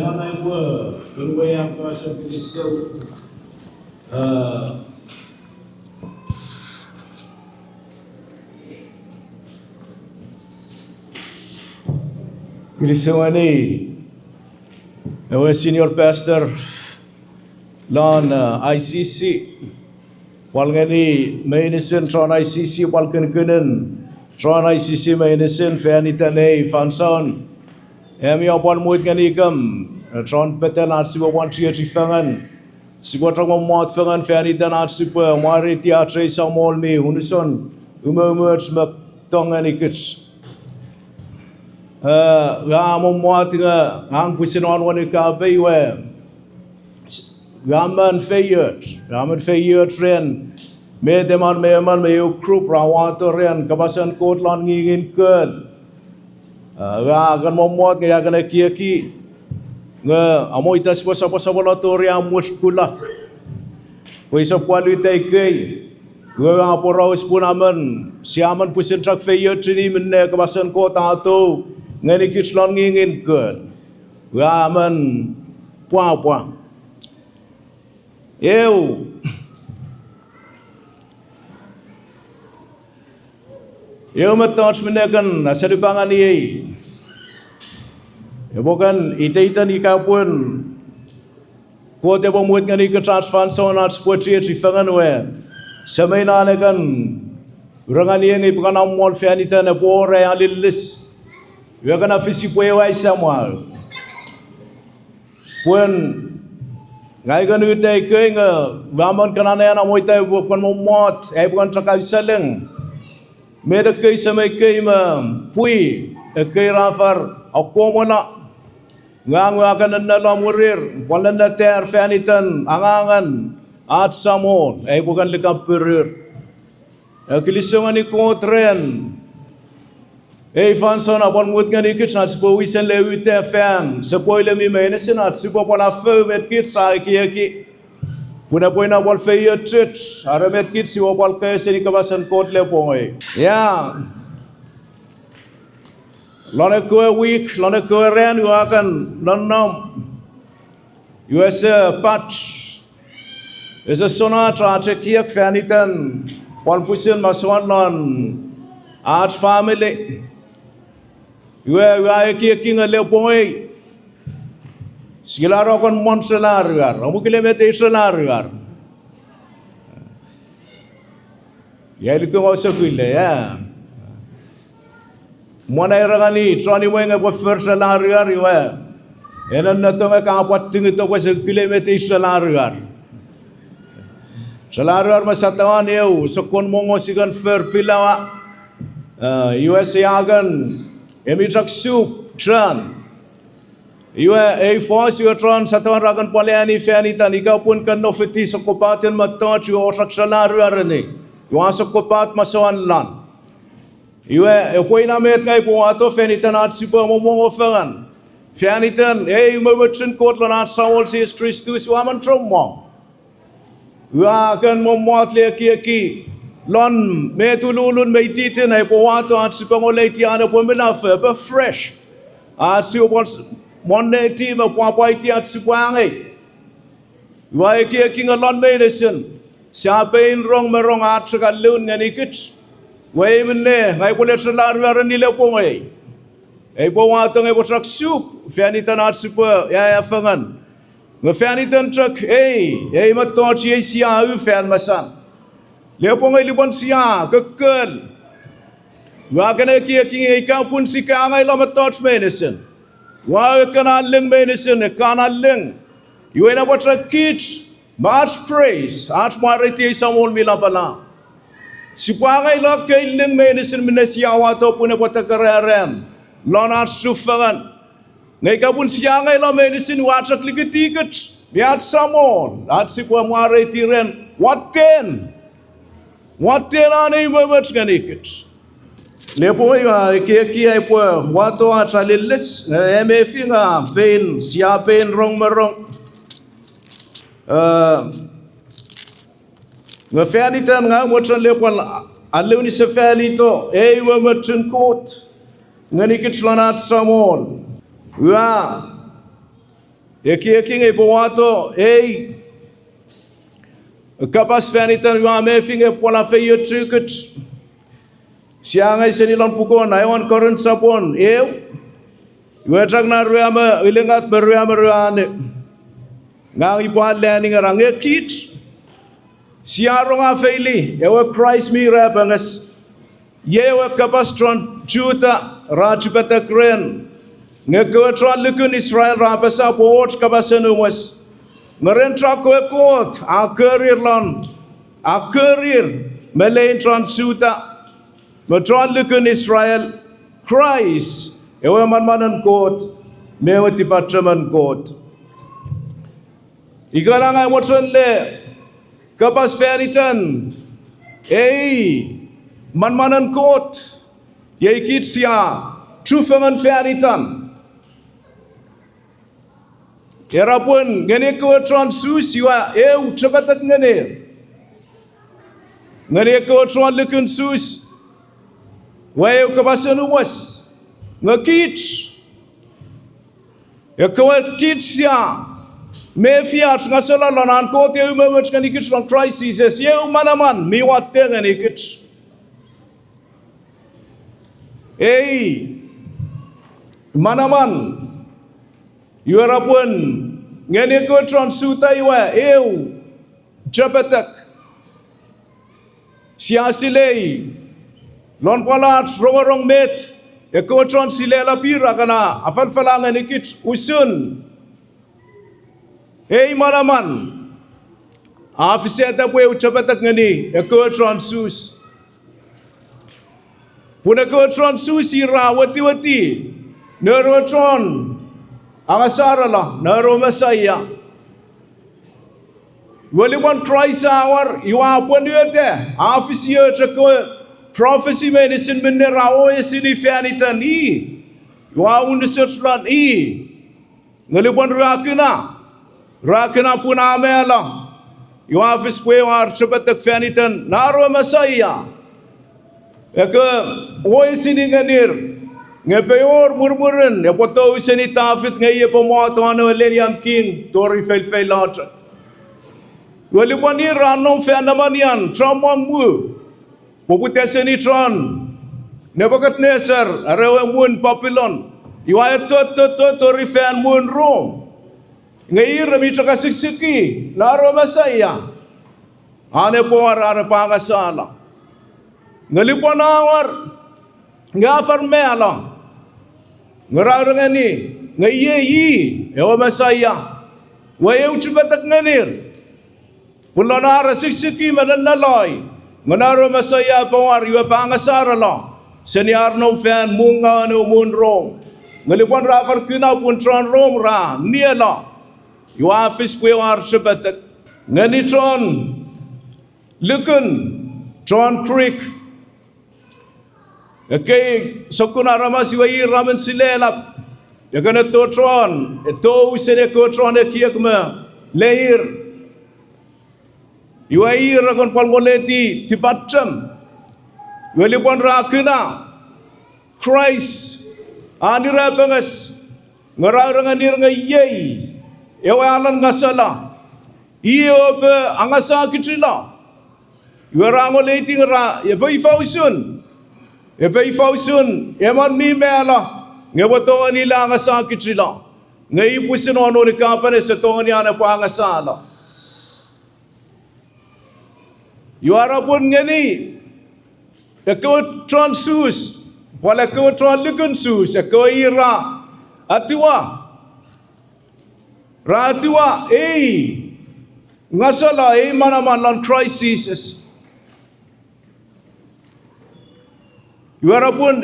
Jangan naik buat berbayang kuasa Kristus. Kristus ini, senior pastor, lan ICC, walgani mainisen tron ICC walken tron ICC mainisen fanitanei fanson. Emi apal muid gani kam tron petel arsibo wan tria trifangan sibo trongo mot fangan fani dan arsibo mari teatre samol mi hunison umumers mak tongani kits ga mo mot nga ang pusin on wani ka bewe gaman feyet ren me deman me ukrup rawato ren kabasan kot lan ngingin ken ga akan momot nga yakan kiaki nga amoy tas po sa laboratory ang muskula ko isa pwali tay kay nga po raus po naman siyaman po sintrak fayo tini minne kabasan ko tato nga ni kitslon ngingin ken ga man puwa Eu matouch menekan asaribangan ni bukan ita ikaw pun ko te bomut ngani ke transfer sonat sportri trifangan we samay na kan rangani ngi bukan amol fianita na bore alilis we kana fisi poe wai samual pun ngai kan ute ke nga gamon kanana na moita bukan momot bukan traka saleng Meda kay samay kay pui kay rafar ako mo na nga akan na murir wala na ter fanitan angangan at samon bukan likap perir kilisongan ni ko tren fanson apon mut nga ni kits na sipo wisen lewi te fan sipo ile mi menesin at sipo pala fe met kits sa ki Puna poina wal fair church aramet kit si wal kay seni kabasan kot le pongoy ya lone ko week lone ko ren yu akan nonnom USA patch is a sonata chekiak fanitan wal pusin maswan non arch family yu ki le pongoy Sigilaro kon monselar gar, amu kilometer selar gar. Ya itu kau sesuai ya. Mana erangani, trani wenga buat first selar gar ya. Enan natonga kang buat tinggi tu buat kilometer selar gar. Selar gar masatawan eu, sekon mongo sigan fair pilawa. USA agan, emitrak soup, tran. Iwa force you tron satuan ragan poliani fianita ikaw pun kan nofiti sa kopatin matot yu osak salaru arani yu asok kopat masawan lan iwa koy na met kay po ato fianita na at sipa momong ofangan fianitan mamatsin kot lan at sawol si Kristus waman tromong iwa kan momot le ki lon metululun may titin ay po ato at sipa ngolay tiana po minafa pa fresh at sipa Monday team apa tiat sebuangai. Wai kia king alon medicine. Siapa in rong merong at sekalun ngani kits. Wai menne ngai kulit selar waran ni lepongai. Bawa tong botrak soup. Fianitan at sepa ya fangan. Fianitan trak matot sia fian masan. Lepongai libon sia kekel. Wakana kia king ikaw pun sika ngai lo matot medicine. Wah kana leng medicine kana leng. You ena botra kids much praise. At mariti samol mila bala. Sipangai lo kay leng medicine minasiawa to puna botra kareren. Lona sufangan. Ngai kapun siangai lo medicine watsak ligitiket. Biat samol. At sipwa mariti ren. What ten ane babats ganiket. Lepo ki ai po wato atalilis MF nga pain sia pain rong merong nga fanitan nga motron lepo alew ni sa fanito wa motron kot nga nikit slanat samol wa Eki ngai boato kapas fanitan wa me finge pola fe yo trikut siangai senilon pukon ayon koren sapon wetrag na ruama ilengat beruama ruane ngang ipuan lani ngarang ekit siarong a feili ewe Christ mi rabangas yewe kapas tron juta rajpata kren ngekotron lukun Israel rapasa port kabasenu was Merentra kuekot akarir lan akarir melain transuta metron lukun Israel Christ ewe manmanan kot mewe tipatraman kot igalangai wotron le kapas feritan manmanan kot yeikit sia trufaman feritan era pun ngene ko transus iwa cepatat ngene ko tron lekun sus wa kabasan was ngakit ko kit sia mefia ngasala lanan ko te umewet ngani kit from crisis manaman miwat ngani kit manaman Yuara pun ngene ko transuta iwa jabatak siasilei lon palat rong met ko transile la pira kana afal falangan ikit usun manaman afise ta pwe jabatak ngani ko transus puna ko transus ira wati nerotron Angasarala naro Messiah. Waliwan Christ hour you are upon you there. Officer prophecy medicine minerao esini fianitani. You are on the search run Ngaliwan rakina puna mela. You office pwe war chabatak fianitan naro Messiah. Eka oesini ganir. Ngayon murmuran, yapoto isani tafit ngayon pomoto ano Lelian King, Tori Fel lot. Walipani ranong fe naman yan, tramang mu. Puputi sani tron, Nebuchadnezzar, araw mun Papillon. Iwaya to Tori Fel mun Rome. Ngayon rami tsaka siksiki, laro Masaya. Ane po arara pangasala. Ngalipanawar, ngafar mealang. Ngararangani ngayi ewa Masaya wae uchibatak nganir pulonara siksiki mananaloy nganaro Masaya pawar iwa pangasara la senior no fan munga no munro ngalipon rafar kina pun tron rom ra niela iwa office pwe war chibatak ngani tron lukun tron creek Okay, sokuna ramas iwai ramen silelap. Yakana totron, eto usene kotron ekiakma leir. Iwai rakon palmoleti tipacham. Welipon rakina Christ anira bangas ngararanganir ngayay. Ewalan ngasala. Iyo pe angasa kitrila. Iwarangoleti ngara yabay fausun. Fausun, eman mi mela, ngawatongan nila ang asakit sila. Ngaipusin ono ni kapane sa tongan niya na pangasala. Yuara pun ngani, ikaw transus, wala ikaw tranlukunsus, ikaw ira, atiwa, ratiwa, ngasala, manaman lang crisis. Yuara pun,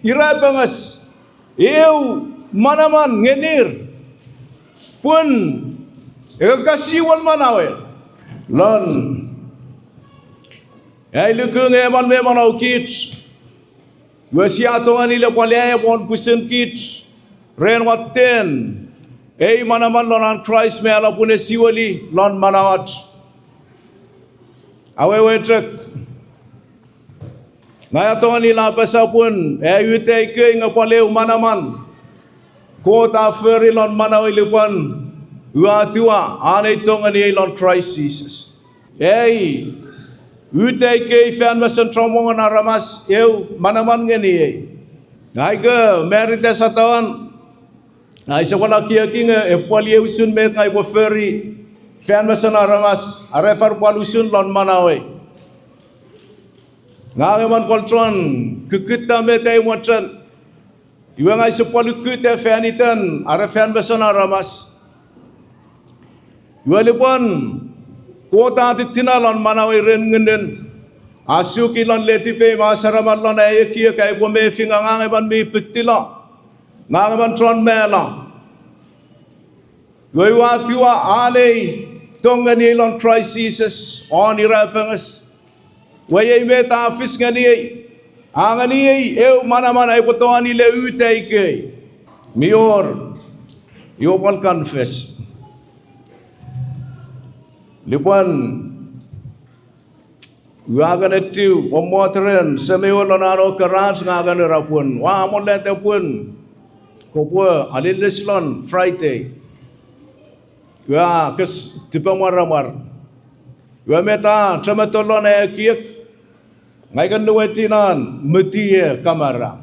irabangas, manaman ngenir, pun, kasiwal manawe, lon, lukung eman memang au kits, wasiato anila palaya pon pusen kits, ren waten, manaman lonan Christ me ala pun siwali lon manawat, awe trek. Ngaya tongan nila pasapun, yute ke ngapaleu manaman. kota feri lon mana ilipan ua tua ane tonga ni lon Christ Jesus. Ei utai ke fan masan tromongan aramas eu manaman ngeni ei. Ngai ke merita satawan. Ngai sekolah kia kinga e poli usun met ngai bo feri fan masan aramas arefar palusun lon mana oi. Ngai man koltron kekita metai muatran. Iwa ngai sepolu kute fanitan ara fan masan aramas. Iwa lepon kota titina lon mana oi ren ngenden. Asuki lon letipe masaraman lon ay kia kay bo me finga ngai ban mi pitila. Ngai ban tron mela. Iwa tiwa ale tongani lon Christ Jesus on irapangas. Wayay meta afis ngani angani eu mana-mana ay potoani le utay kay. Mior, you will confess. Lipan, wagan etiu, omoteren, semeo lonaro kerans ngagan rapun. Wa molet pun, kopua alileslon Friday. Wa kes tipe maramar. Wa meta cemetolon ay kiek. Ngai kan duwetinan metie kamera.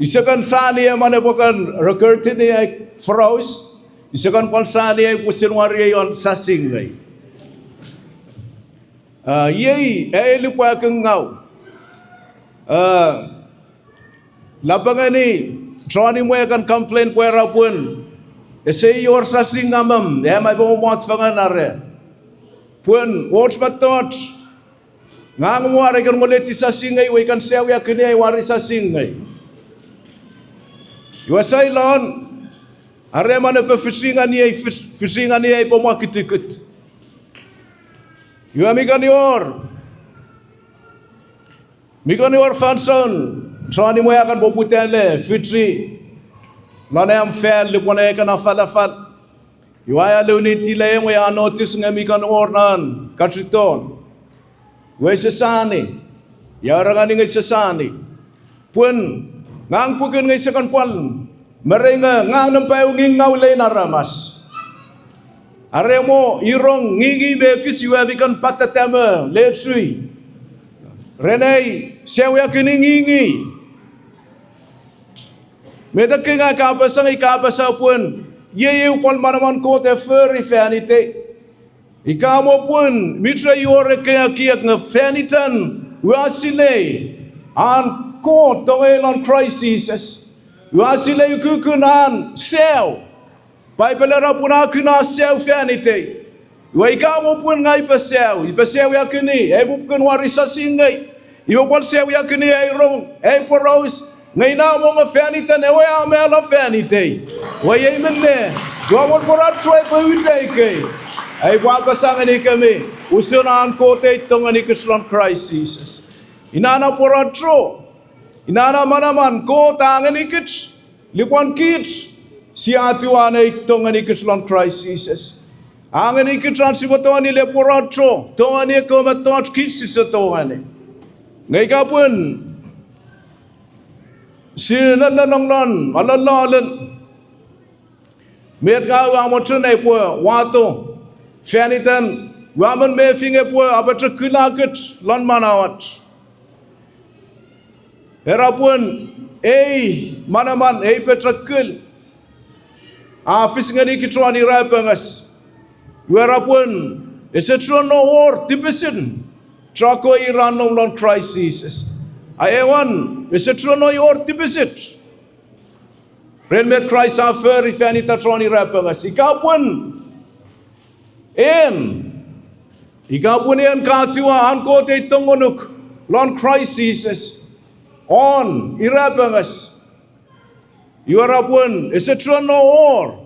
Isakan sani mana bukan rekerti ni froze. Isakan pun sani pusin wari yon sasing lagi. Yei lupa kengau. Lapangan ni, Johnny mo akan complain puera pun. Ese yor sasing ngamam, mai bomot fangan are. Pun watch matot. Ngang mo are kan moleti sasing ngai we kan sew ya kini ai wari sasing ngai. Yo sailon are mana pe fishing ani ai pomok kitikut. Yo amikan yor. Mikon yor fanson. Johnny mo akan boputele fitri. Lana am fel lipone kana falafal. Iwaya luniti le mo ya notice ngami kan ornan katriton. We sesani. Ya ragani ngai sesani. Pun ngang puken ngai sekan pal. Merenga ngang nampai nging ngau le naramas. Aremo irong ngingi be kisiwa bikan patatama le sui. Renai sewa kini ngingi. Meda kenga ikapasa pun ye pun manaman ko te feri fanite ikamo pun mitra yore kaya kiak na fanitan wasile an ko toelon Christ Jesus wasile kukunan sel pai pelera puna kuna sel fanite wa ikamo pun ngai pasel ipasel ya kini bukan warisa singai ibo pun sel ya kini rong poros ngai na mo mafanita ne wa amela fanite wa yemne do mo porat troy pa utay kay ay wa ka sang ni kami usunan ko te tongani Kriston Christ Jesus inana porat tro inana manaman ko tangani kits lipon kits si atuane tongani Kriston Christ Jesus angani kitran si botoni le porat tro tongani ko matot kits si tongani ngai ka pun sinan nong alalalan met ga wa mo tune po wato fanitan wa man me finge po abatra kulaket lon manawat erapun manaman petrakul afis ngani kitwani rapangas werapun esetron no or tibesin trako iran lon Christ Jesus Aewan, esetrono yor tibisit. Renmet Christ afer ifanita troni rapangas. Ikapun katiwa anko te tongonuk lon Christ Jesus on irapangas. Yorapun esetrono or.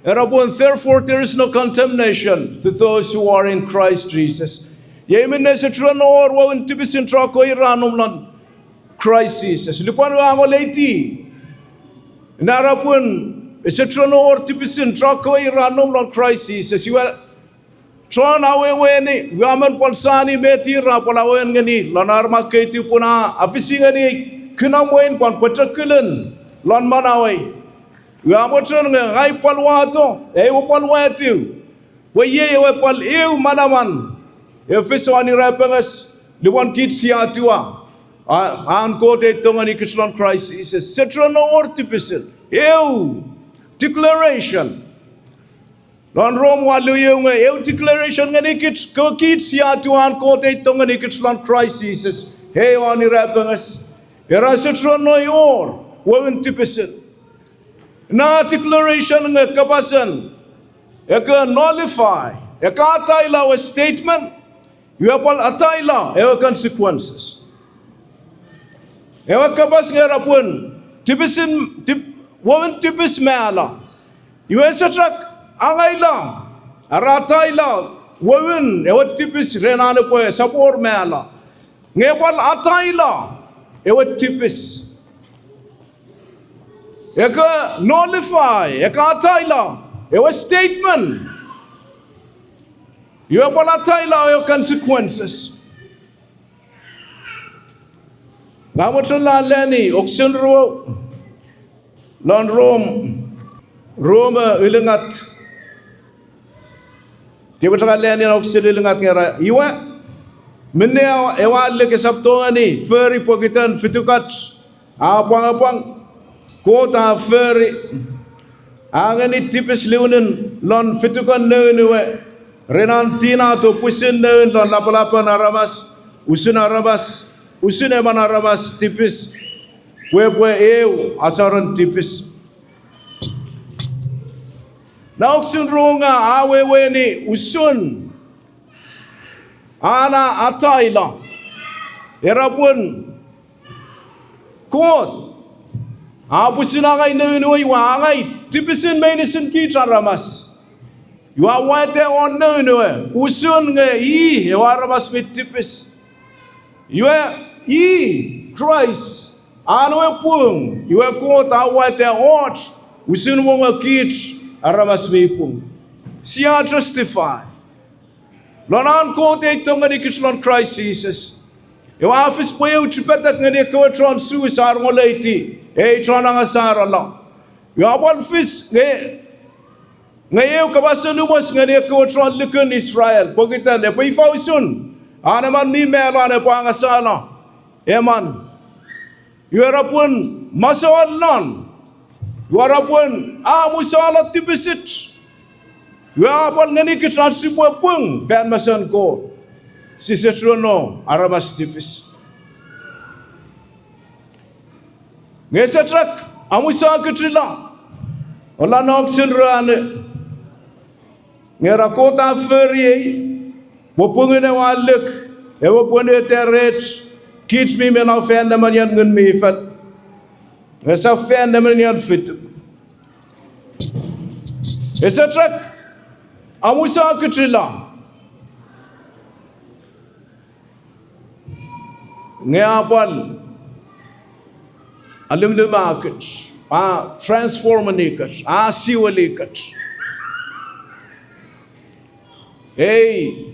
Erapun therefore there is no condemnation to those who are in Christ Jesus. Yemen esetrono or wawen tibisin trako iranum lon Christ Jesus. Lupan wa ngoleti. Narapun esetrono or tibisin trako iranum lon Christ Jesus. Tron awe ni gaman polsani beti ra polawen ngani lonar ma keti puna afisi ngani kinamoin kon pachakelen lon manawai gamotron ngai polwato e polwatu we ye we pol eu manaman e fisoni rapengas liwan kit siatua an kote tongani Christian Christ is a citron ortipisel eu declaration Don Rome walu yung eu declaration nga nikit ko kit siya tuan ko te tong nikit lan Christ Jesus. Hey on irapangas. Era sitron no yor. Wawin tipisit. Na declaration nga kapasan. Eka nullify. Eka atayla a statement. You have all atayla. Ewa consequences. Ewa kapas nga rapun. Tipisin. Wawin tipis meala. You have such angay lang, aratay lang, wawin, ewat tipis renane po sapor mela. Ngepal atay lang, ewat tipis. Eka nullify, eka atay lang, ewat statement. Ewapal atay lang, ewat consequences. Ngamot sa lani, oksin ro, lon Rome ilingat. Tiba tengah lihat ni nak sedih lengat ngera. Iwa, menea ewa leke sabtu ni ferry pokitan fitukat apang kota ferry. Angani tipis leunen lon fitukan neunwe renantina to pusin neun lon lapalapan aramas usun eman aramas tipis kue eu asaran tipis. Nauksun runga awewe ni usun ana atayla erapun kot apusin angay neunoi wa angay tipisin menisin kita ramas wa wate on neunoi usun nge ewa ramas mit tipis yue Christ anwe pung yue kot awate ot usun wonga kit aramas mipung siya justify lonan ko te tongani Christian Christ Jesus eu afis po eu chipetak ngani ko tron suicide ngolati e tron ang asara la eu abal fis nge eu kabasan umos ngani ko tron likun Israel pogitan e pai fausun anaman mi mela ne po ang asala eman eu erapun masawalan Warapun musalat tipisit. Warapun ngani kita sibuat pun fan masan ko. Sisetrono aramas tipis. Ngesatrak amusa ketrila. Ola nok senrane. Ngera kota ferie. Wapungene walek. Wapune teret. Kids mi mena fan naman yan ngun mi fat. Esa fan naman yan fit. Esa trak amusa ketrila. Ngapan alim lumakat, transformanikat, siwalikat. Hey,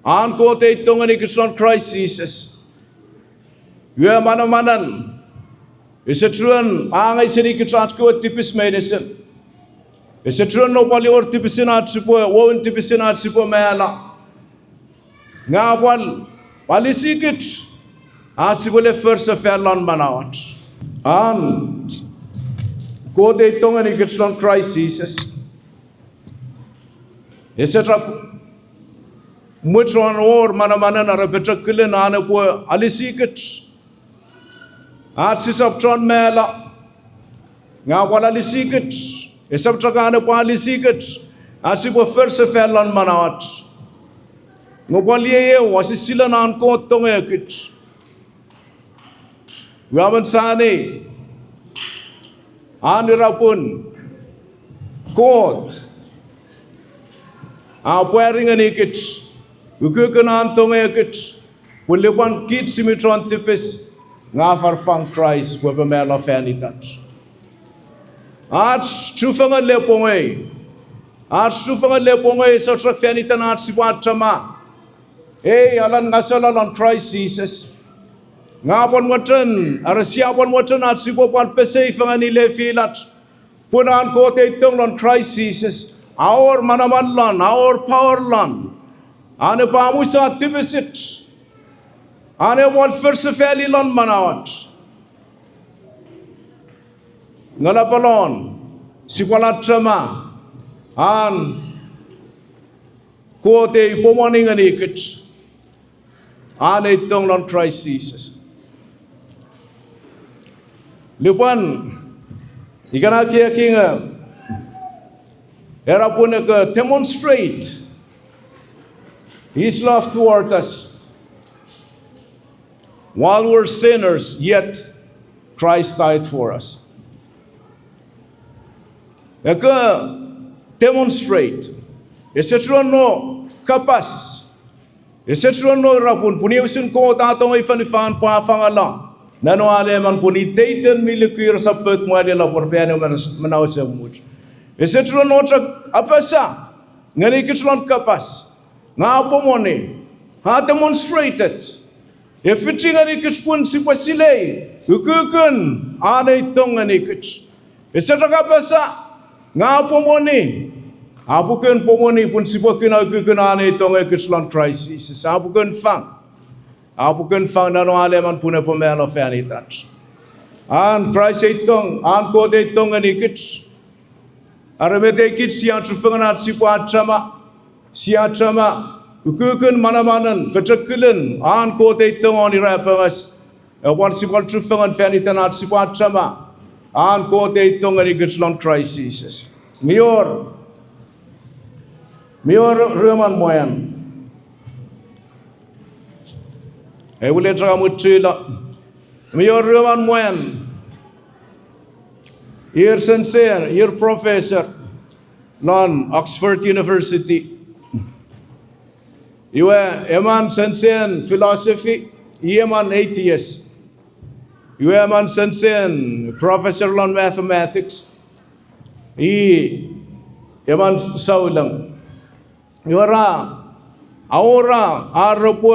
an ko te tongan Christian Christ Jesus. Yue mana-manan. Isetruan angay sini kitrat ko tipis medicine. Isetruan no pali or tipisin at sipo, wawin tipisin at sipo mela. Ngapan palisikit asibole first ferlan manawat. An ko te tongan Christian Christ Jesus. Isetrap mutron or mana-manan ara betrakilen ane po alisikit. Sisap tron mela nga wala lisikit isap trakana pa lisikit asipo first felon manawat ngopaliye wasisila nan ko tongekit gaman sane anirapun kot pwering anikit ukukunan tongekit pulipan kit simitron tipis nga farfang Christ kwa pamela fanitat. At chufangan lepongay. At supang lepongay sa trakfianitan at sipat sama. Alan ngasalan Christ Jesus. Ngapon watan, arasiapon watan at sipopan pesay fangani lefilat. Punan ko itong lon Christ Jesus. Our manaman lan, our power lan. Ane pamusa tibisit. Ane wal first feli lan manawat. Ngalapalon, sipalat sama. An kote pomoning ani ikit ane itong lon Christ Jesus. Lupan ikana kia kinga era pun ke demonstrate His love toward us. While we're sinners, yet Christ died for us. Eka demonstrate. Esetrono kapas. Esetrono rapun punya usun ko tatong ifan pa fangala. Nano ale man puni taiten milikir sapet mo ale la porpiano manaw sa mut. Esetrono trak apasa. Ngani kitron kapas. Nga pomone. Ha demonstrated. Efiting ani kitpun sipasile. Ukukun ane itong ani kit. Esetra kapasa. Nga pomoni, abukan pomoni pun sipakin akukan ane itong ekitlan Christ Jesus. Abukan fang nano aleman puna pomelo fanitat. An Christ itong, an kode itong anikit. Aramete kit siya trufanganat sipat sama, ukukan manamanan, kecekulan, an kode itong onirapamas. Ewan sipal trufangan fanitanat sipat sama. An kote itong anikitlan Christ Jesus. Mior Roman moyan. Ule traga mutila. Mior Roman moyan. Year sincere, year professor, non Oxford University. Iwe eman sincere philosophy, eman atheist. Eman sincere professor lon mathematics. Eman saulang. Aura arapo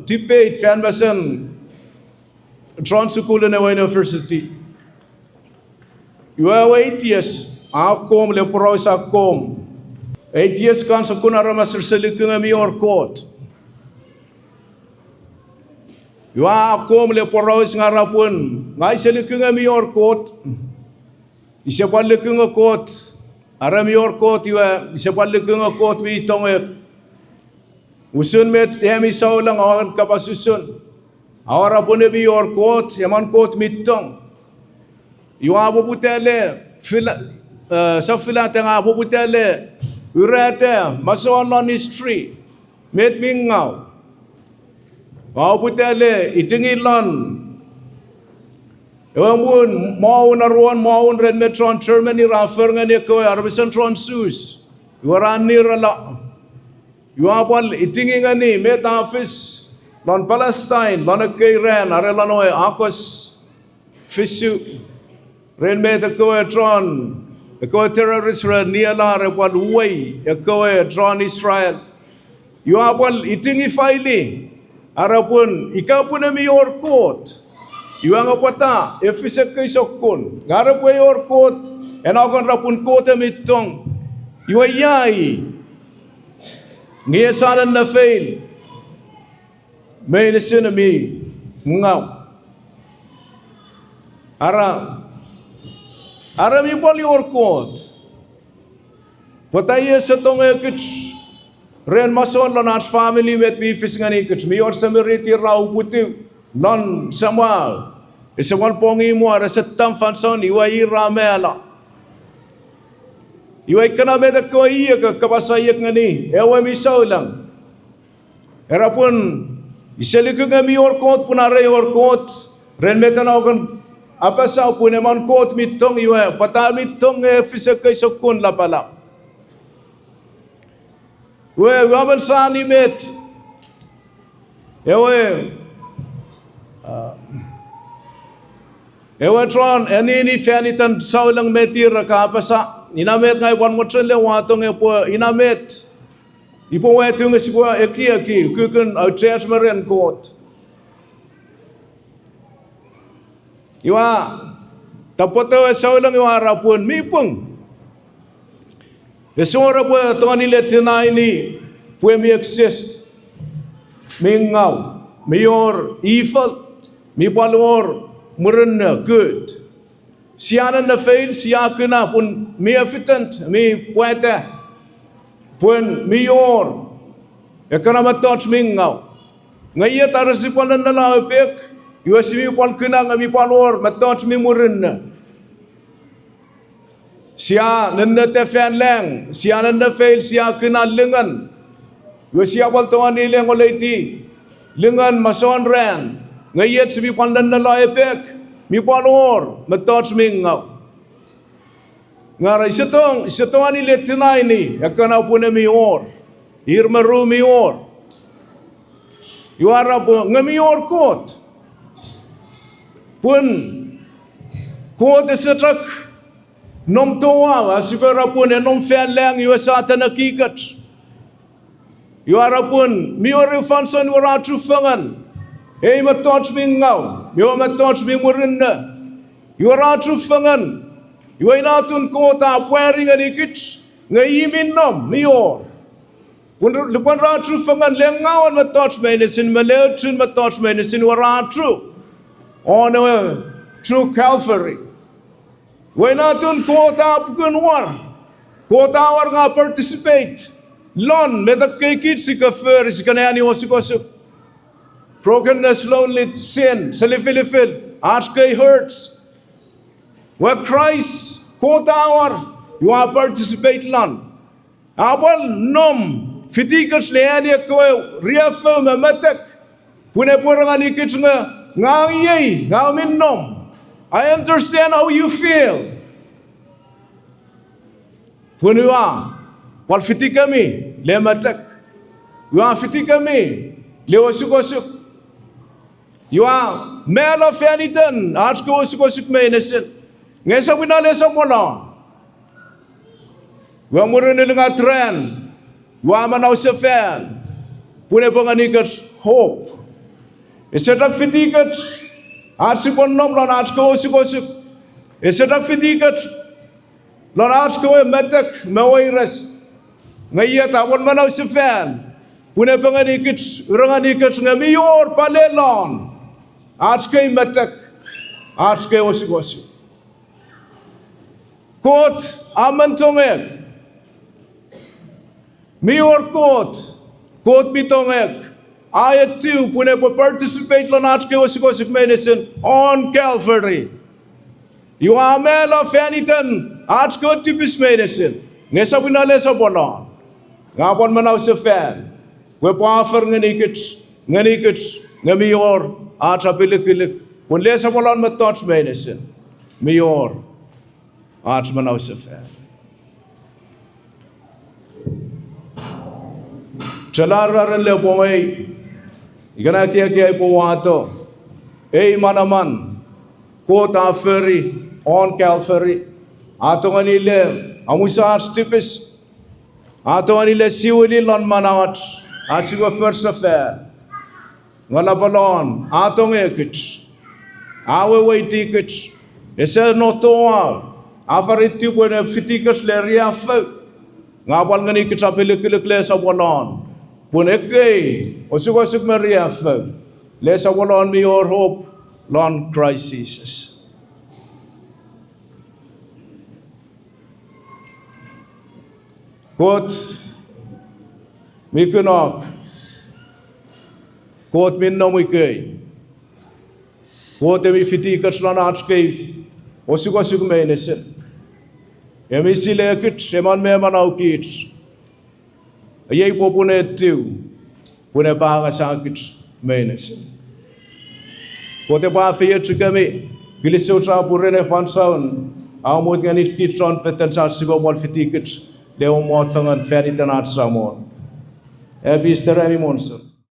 debate fanbasan Transukula University. Iwa atheist akom le pros akom. Atheist kan sakuna ramasir selikung mior court. Iwa akom le pros ngarapun ngai selikung mior court. Isipal lekung court. Aram mior court iwa isipal lekung court bi tong usun met emi saulang awan kapasusun. Awara pun bi mior court yaman court mitong. Iwa abu putele sa fila tengah abu putele urate masuk on history met mingau. Abu putele itingilon. Ewan mau naruan mau ren metron Germany rafer ngani ko arbisen tron sus. Iwaran ni rala. Iwa pal itingi ngani met office non Palestine non Iran arelanoy akos fisu. Ren met ko tron ko terrorist ren niala repal way ko tron Israel. Iwa pal itingi faili arapun ikapun mi your court. Iwang apata efisek kay sokon ngarap way or court enagon rapun court mitong iwayai ngiyasalan na fail may listen mi ngaw ara mi poli or court patay sa tong ekit ren mason lonat family met mi fisngani ekit mi or samiriti raw puti non Samuel Samuel pongi mo ara setam fanson iwai ramela iwai kana beda ko iya ka kabasayak ngani ewa mi saulang era pun iseliku ngami or court punare or court ren metana ogon apa sa pun eman court mitong iwa pata mitong fisekai sokun la pala we waban sani met Ewa tron, ini fanitan saulang metir ka apasa. inamet ngai wan motren le wa tong e po inamet ipo we tung si po eki kukun au church maren court iwa tapoto e saulang iwa rapun mi pung esora po toni le tinai ni po mi exist mi ngau mi or evil mi palor murna good sianan na fail siakuna pun mi efficient mi puete pun mi or economic touch mi ngau ngaya tarasipanan na la pek yuasi mi pal kuna ngami palor matot mi murna sia nanda te fan lang sia nanda fail siakuna lengan yuasi apal tuan ni leng oleti lengan mason ran ngayet mi pandan na la pek mi palor matot mi ngau ngara isatong ani letinai ni akana pune mi or irmaru mi or yuara po ngami or kot pun kot esetrak nom toa asibara pun enom fan lang yuasata nakikat yuara pun mi or fanson wara trufangan ei matot mi ngau yo matot mi murinna yuara trufangan yuaina tun kota puering ani kits ngai minnom mi or pun lupan ra trufangan lengawan matot menesin maleu tun matot menesin wara tru on a true Calvary. When atun kota pukun kota war nga participate. Lon medak kay kit si kafer si kanayani osikosuk. Brokenness, lonely, sin, salifilifil, ask kay hurts. Where Christ kota war you are participate lon. Abal nom fitikas leani ko reaffirm matak. Pune porangani kits nga Ngau minnom. I understand how you feel. Punua, wal fiti kami le matak. You are fiti kami le osuk. You are male of anything. Ask ko osuk me nesin. Ngesa bina le samola. You are murun lenga tren. You are manau sefen. Pune panganikat hope. Esetak fitikat arsipon nom lon asko osuk esetak fitikat lon asko metak mawairas ngayat awon manaw sefan pune panganikit uranganikat ngamiyor palelon askay metak askay osuk kot amantongek miyor kot bitongek I too pune participate lanach ke osik medicine on Calvary. You are male of anything. Ask God to be medicine. Ngesa puna lesa bonon. Ngapon manaw se fan. We offer nganikits ngamiyor atra pilik. Pun lesa bonon matot medicine. Miyor art manaw se fan. Chalaran le pomay. Igana kia po wato. Ei manaman. Kota ferry on Calvary. Ato kanile amusa stipis. Ato kanile siwili lon manawat. Asiwa first affair. Ngala balon. Ato ngekits. Awe waiti kits. Ese no toa. Afariti po na fitikas le riafa. Ngapal ngani kita pilik le sa balon. Pun ekei, osuk Maria fag. Let's have on me your hope, Lord Christ Jesus. Quote, Mikunok, quote min no mikei. Quote mi fitikas lan archkei, osuk menesin. Emisile kits, eman me manau kits. Ayay po pune tiu, pune pa nga sakit menes. Pote pa fiat kami, gilisau sa purene fansaun, amot nga nit kitron petan sa sibo wal fitikit, leo mo tangan feri tanat sa mo. Ebis teremi monson.